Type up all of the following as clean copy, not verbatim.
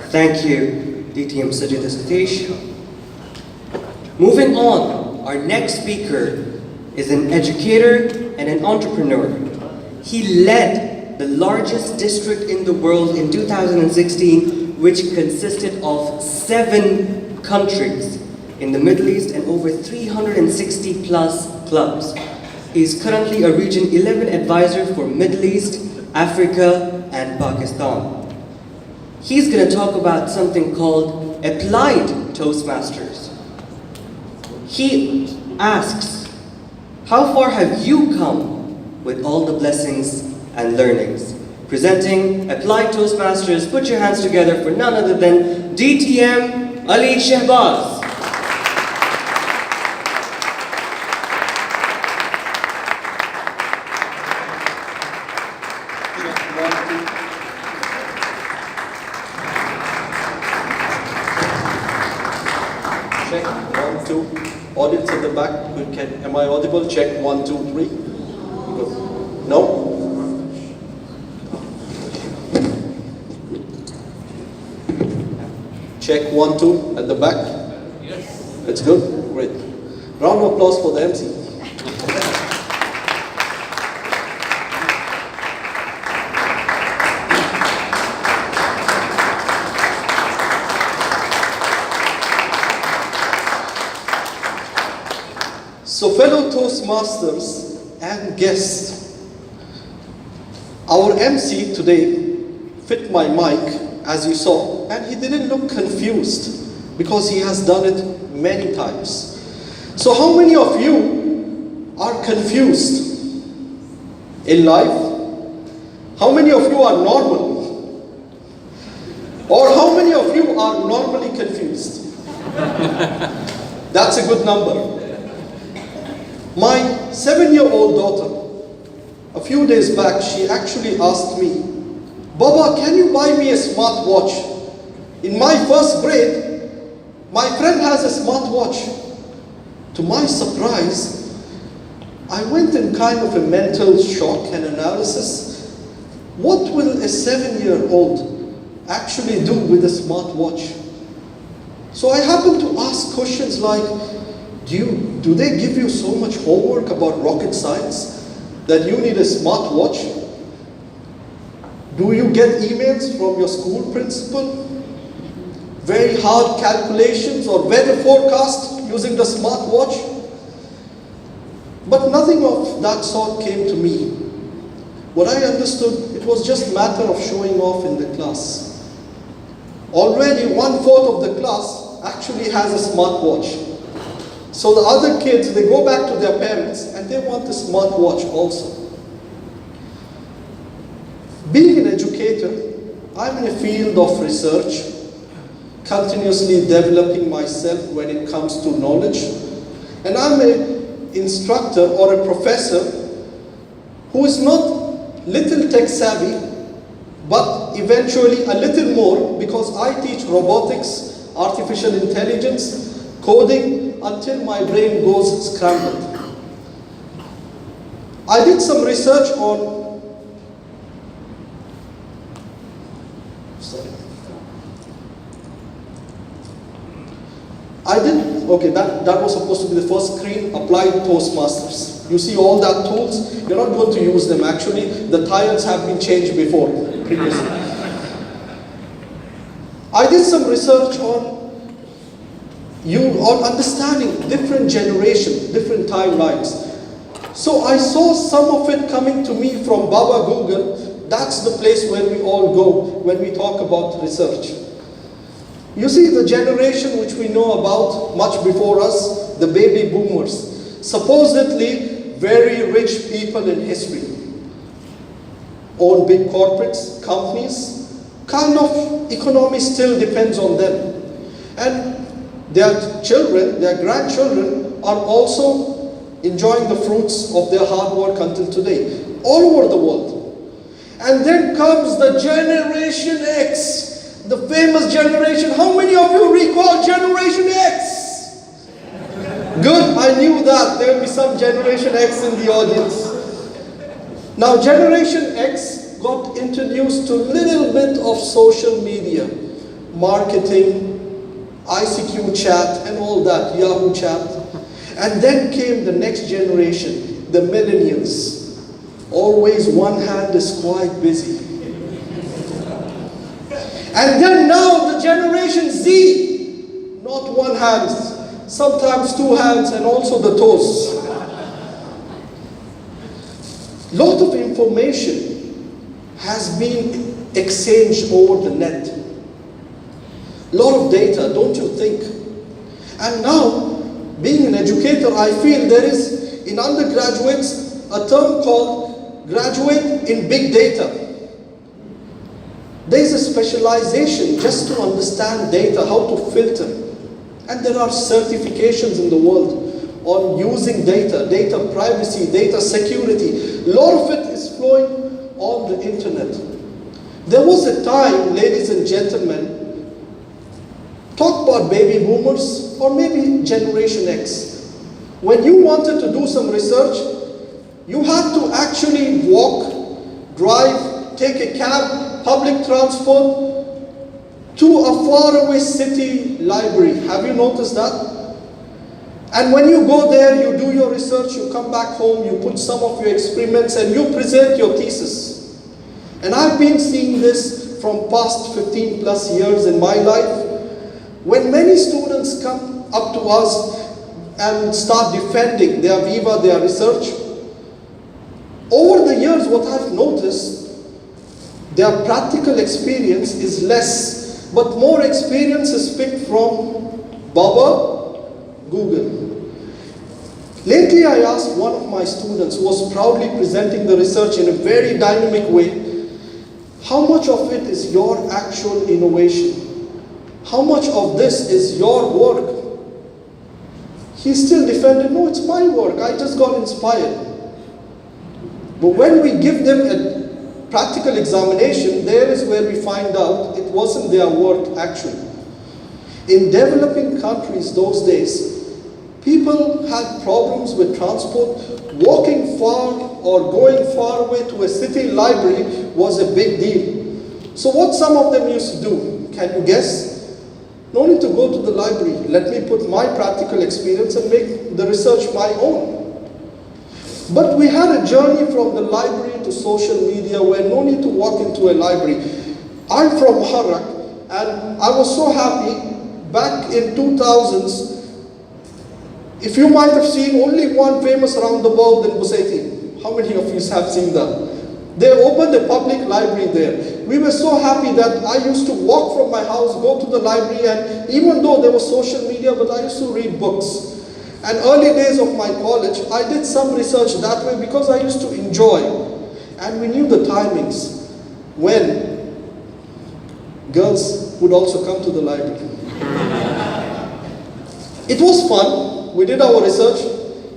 Thank you, DTM Sajid Satish. Moving on, our next speaker is an educator and an entrepreneur. He led the largest district in the world in 2016, which consisted of 7 countries in the Middle East and over 360 plus clubs. He is currently a Region 11 advisor for Middle East, Africa, and Pakistan. He's going to talk about something called Applied Toastmasters. He asks, how far have you come with all the blessings and learnings? Presenting Applied Toastmasters, put your hands together for none other than DTM Ali Shahbaz. Check, 1, 2. Audience at the back, am I audible? Check, 1, 2, 3. Good. No? Check, 1, 2 at the back. Yes. It's good? Great. Round of applause for the MC. So fellow Toastmasters and guests, our MC today fit my mic as you saw, and he didn't look confused because he has done it many times. So how many of you are confused in life? How many of you are normal? Or how many of you are normally confused? That's a good number. My 7-year-old daughter, a few days back, she actually asked me, Baba, can you buy me a smartwatch? In my first grade, my friend has a smartwatch. To my surprise, I went in kind of a mental shock and analysis. What will a 7-year-old actually do with a smartwatch? So I happened to ask questions like, do they give you so much homework about rocket science that you need a smartwatch? Do you get emails from your school principal? Very hard calculations or weather forecast using the smartwatch? But nothing of that sort came to me. What I understood, it was just a matter of showing off in the class. Already 1/4 of the class actually has a smartwatch. So the other kids, they go back to their parents and they want a smartwatch also. Being an educator, I'm in a field of research, continuously developing myself when it comes to knowledge. And I'm an instructor or a professor who is not little tech savvy, but eventually a little more, because I teach robotics, artificial intelligence, coding, until my brain goes scrambled. I did some research on, that was supposed to be the first screen, Applied Toastmasters. You see all that tools, you're not going to use them actually. The tires have been changed before, previously. I did some research on understanding different generations, different timelines. So I saw some of it coming to me from Baba Google. That's the place where we all go when we talk about research. You see, the generation which we know about much before us, the baby boomers, supposedly very rich people in history, own big corporates, companies, kind of economy still depends on them. And their children, their grandchildren are also enjoying the fruits of their hard work until today, all over the world. And then comes the Generation X, the famous generation. How many of you recall Generation X? Good, I knew that there will be some Generation X in the audience. Now Generation X got introduced to a little bit of social media marketing, ICQ chat, and all that, Yahoo chat. And then came the next generation, the millennials. Always one hand is quite busy. And then now the generation Z, not one hand, sometimes two hands and also the toes. Lot of information has been exchanged over the net. Lot of data, don't you think? And now, being an educator, I feel there is in undergraduates a term called graduate in big data. There is a specialization just to understand data, how to filter. And there are certifications in the world on using data, data privacy, data security. A lot of it is flowing on the internet. There was a time, ladies and gentlemen, talk about baby boomers or maybe Generation X. When you wanted to do some research, you had to actually walk, drive, take a cab, public transport to a faraway city library. Have you noticed that? And when you go there, you do your research, you come back home, you put some of your experiments and you present your thesis. And I've been seeing this from past 15 plus years in my life. When many students come up to us and start defending their Viva, their research, over the years what I've noticed, their practical experience is less, but more experience is picked from Baba, Google. Lately I asked one of my students who was proudly presenting the research in a very dynamic way, how much of it is your actual innovation? How much of this is your work? He still defended, no, it's my work, I just got inspired. But when we give them a practical examination, there is where we find out it wasn't their work actually. In developing countries those days, people had problems with transport. Walking far or going far away to a city library was a big deal. So what some of them used to do, can you guess? No need to go to the library. Let me put my practical experience and make the research my own. But we had a journey from the library to social media where no need to walk into a library. I'm from Harak and I was so happy back in 2000s. If you might have seen only one famous roundabout in Busaitin. How many of you have seen that? They opened a public library there. We were so happy that I used to walk from my house, go to the library, and even though there was social media, but I used to read books. And early days of my college, I did some research that way because I used to enjoy. And we knew the timings when girls would also come to the library. It was fun. We did our research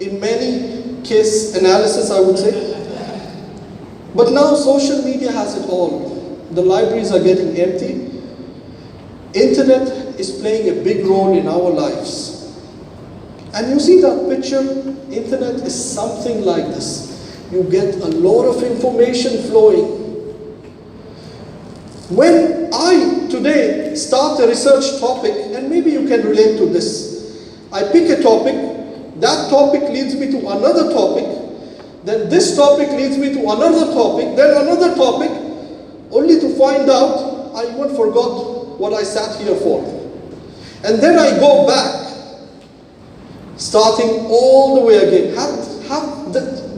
in many case analysis, I would say. But now social media has it all. The libraries are getting empty. Internet is playing a big role in our lives. And you see that picture, internet is something like this. You get a lot of information flowing. When I today start a research topic, and maybe you can relate to this. I pick a topic, that topic leads me to another topic, then this topic leads me to another topic, then another topic, only to find out I even forgot what I sat here for. And then I go back, starting all the way again.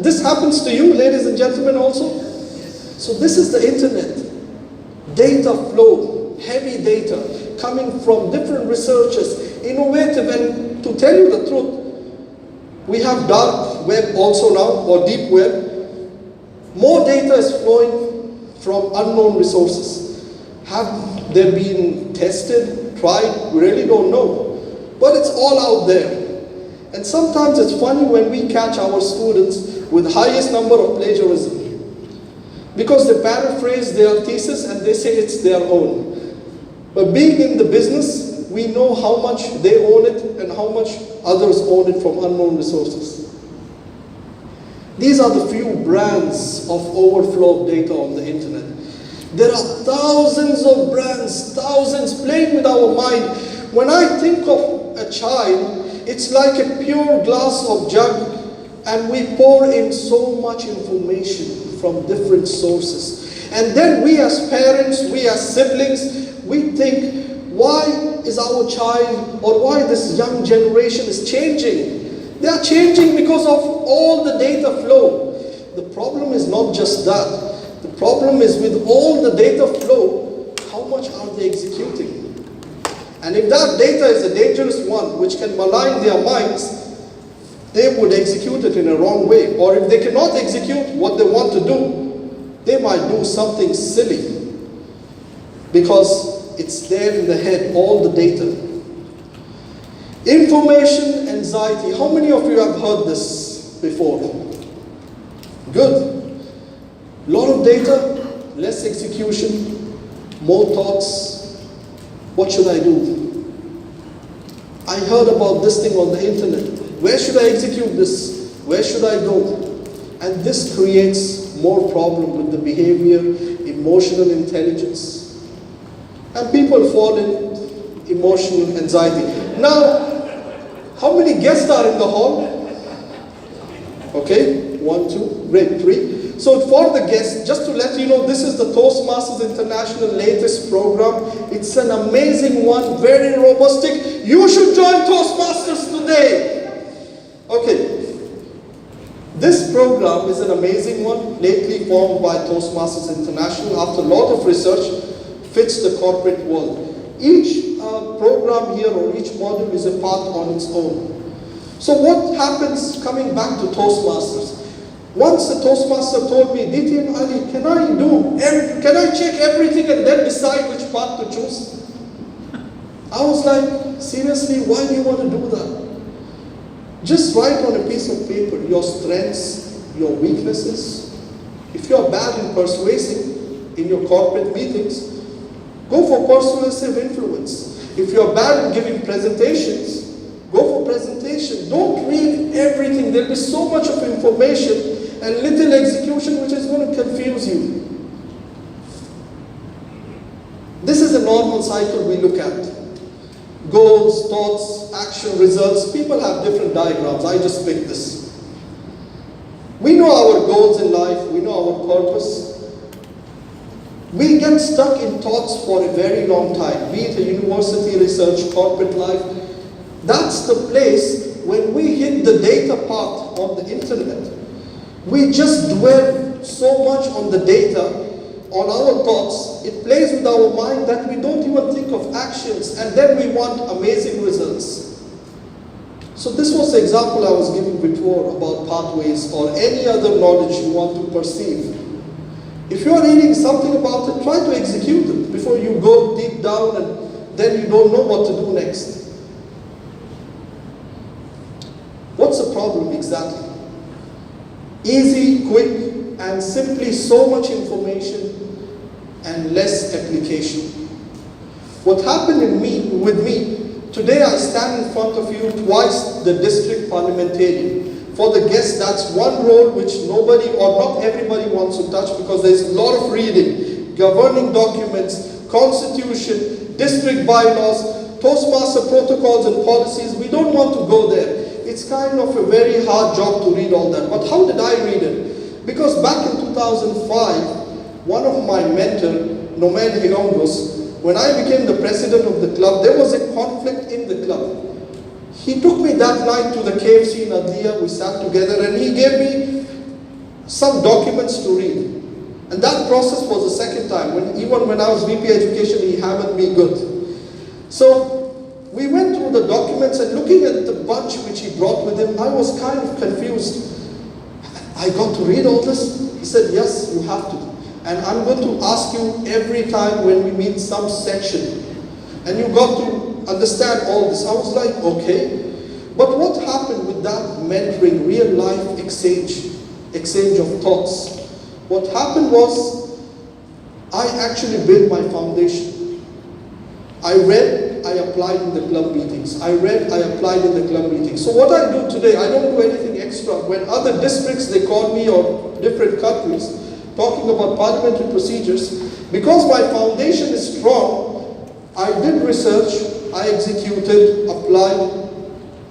This happens to you, ladies and gentlemen, also? So this is the internet. Data flow, heavy data, coming from different researchers, innovative, and to tell you the truth, we have dark web also now, or deep web. More data is flowing from unknown resources. Have they been tested, tried? We really don't know. But it's all out there. And sometimes it's funny when we catch our students with highest number of plagiarism. Because they paraphrase their thesis and they say it's their own. But being in the business, we know how much they own it and how much others own it from unknown resources. These are the few brands of overflow of data on the internet. There are thousands of brands, thousands playing with our mind. When I think of a child, it's like a pure glass of jug, and we pour in so much information from different sources. And then we as parents, we as siblings, we think, why is our child or why this young generation is changing? They are changing because of all the data flow. The problem is not just that. The problem is with all the data flow, how much are they executing? And if that data is a dangerous one, which can malign their minds, they would execute it in a wrong way. Or if they cannot execute what they want to do, they might do something silly. Because it's there in the head, all the data. Information anxiety. How many of you have heard this before? Good. Lot of data, less execution, more thoughts. What should I do? I heard about this thing on the internet. Where should I execute this? Where should I go? And this creates more problem with the behavior, emotional intelligence. And people fall in emotional anxiety. Now, how many guests are in the hall? Okay, 1, 2, great, 3. So for the guests, just to let you know, this is the Toastmasters International latest program. It's an amazing one, very robust. You should join Toastmasters today. Okay, this program is an amazing one, lately formed by Toastmasters International after a lot of research. Fits the corporate world. Each program here or each module is a part on its own. So what happens coming back to Toastmasters? Once a Toastmaster told me, DTM Ali, can I check everything and then decide which path to choose? I was like, seriously, why do you want to do that? Just write on a piece of paper your strengths, your weaknesses. If you're bad in persuasing in your corporate meetings, go for persuasive influence. If you're bad at giving presentations, go for presentation. Don't read everything. There'll be so much of information and little execution which is going to confuse you. This is a normal cycle we look at. Goals, thoughts, action, results. People have different diagrams. I just picked this. We know our goals in life. We know our purpose. We get stuck in thoughts for a very long time, be it a university research, corporate life. That's the place when we hit the data part on the internet. We just dwell so much on the data, on our thoughts. It plays with our mind that we don't even think of actions, and then we want amazing results. So this was the example I was giving before about pathways or any other knowledge you want to perceive. If you are reading something about it, try to execute it before you go deep down and then you don't know what to do next. What's the problem exactly? Easy, quick, and simply so much information and less application. What happened with me, today I stand in front of you twice the district parliamentarian. For the guests, that's one role which nobody or not everybody wants to touch because there's a lot of reading, governing documents, constitution, district bylaws, Toastmaster protocols and policies. We don't want to go there. It's kind of a very hard job to read all that. But how did I read it? Because back in 2005, one of my mentor, Nomen Hilongos, when I became the president of the club, there was a conflict in the club. He took me that night to the KFC in Adliya, we sat together and he gave me some documents to read. And that process was the second time. Even when I was VP Education, he hammered me good. So we went through the documents and looking at the bunch which he brought with him, I was kind of confused. I got to read all this? He said, yes, you have to. And I'm going to ask you every time when we meet some section. And you got to understand all this. I was like, okay. But what happened with that mentoring, real life exchange of thoughts? What happened was, I actually built my foundation. I read, I applied in the club meetings. I read, I applied in the club meetings. So what I do today, I don't do anything extra. When other districts, they call me or different countries, talking about parliamentary procedures, because my foundation is strong, I did research, I executed, applied,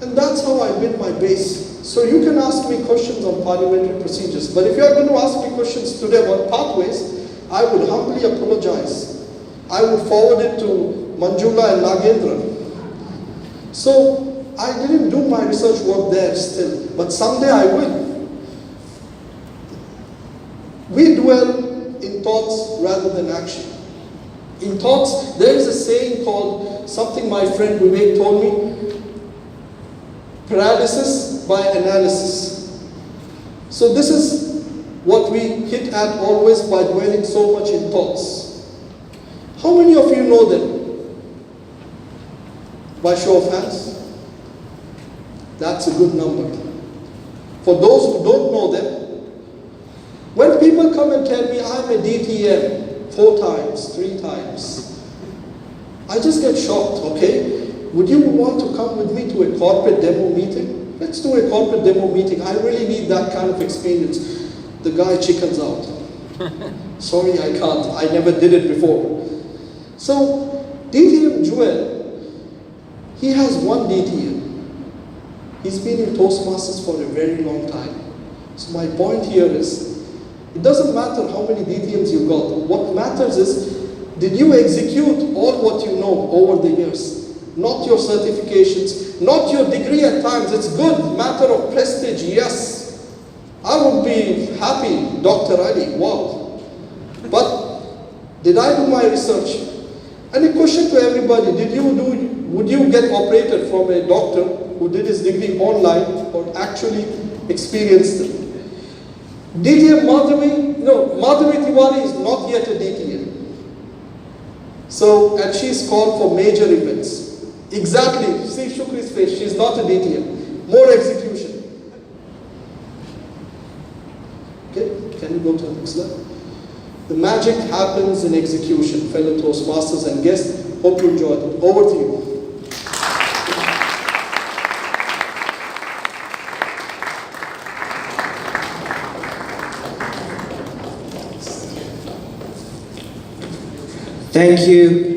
and that's how I built my base. So you can ask me questions on parliamentary procedures, but if you are going to ask me questions today about pathways, I would humbly apologize. I would forward it to Manjula and Nagendra. So I didn't do my research work there still, but someday I will. We dwell in thoughts rather than action. In thoughts, there is a saying called, something my friend Vivek told me, paralysis by analysis. So this is what we hit at always by dwelling so much in thoughts. How many of you know them? By show of hands? That's a good number. For those who don't know them, when people come and tell me I'm a DTM 4 times, 3 times, I just get shocked, okay? Would you want to come with me to a corporate demo meeting? Let's do a corporate demo meeting. I really need that kind of experience. The guy chickens out. Sorry, I can't. I never did it before. So, DTM Joel, he has one DTM. He's been in Toastmasters for a very long time. So my point here is, it doesn't matter how many DTMs you got. What matters is, did you execute all what you know over the years? Not your certifications, not your degree at times. It's good, matter of prestige, yes. I would be happy, Dr. Ali, wow. But did I do my research? And a question to everybody, would you get operated from a doctor who did his degree online or actually experienced it? DTM Madhavi Tiwari is not yet a DTM. So, and she's called for major events. Exactly, see Shukri's face, she's not a DTM. More execution. Okay, can you go to the next slide? The magic happens in execution, fellow Toastmasters and guests. Hope you enjoyed it. Over to you. Thank you.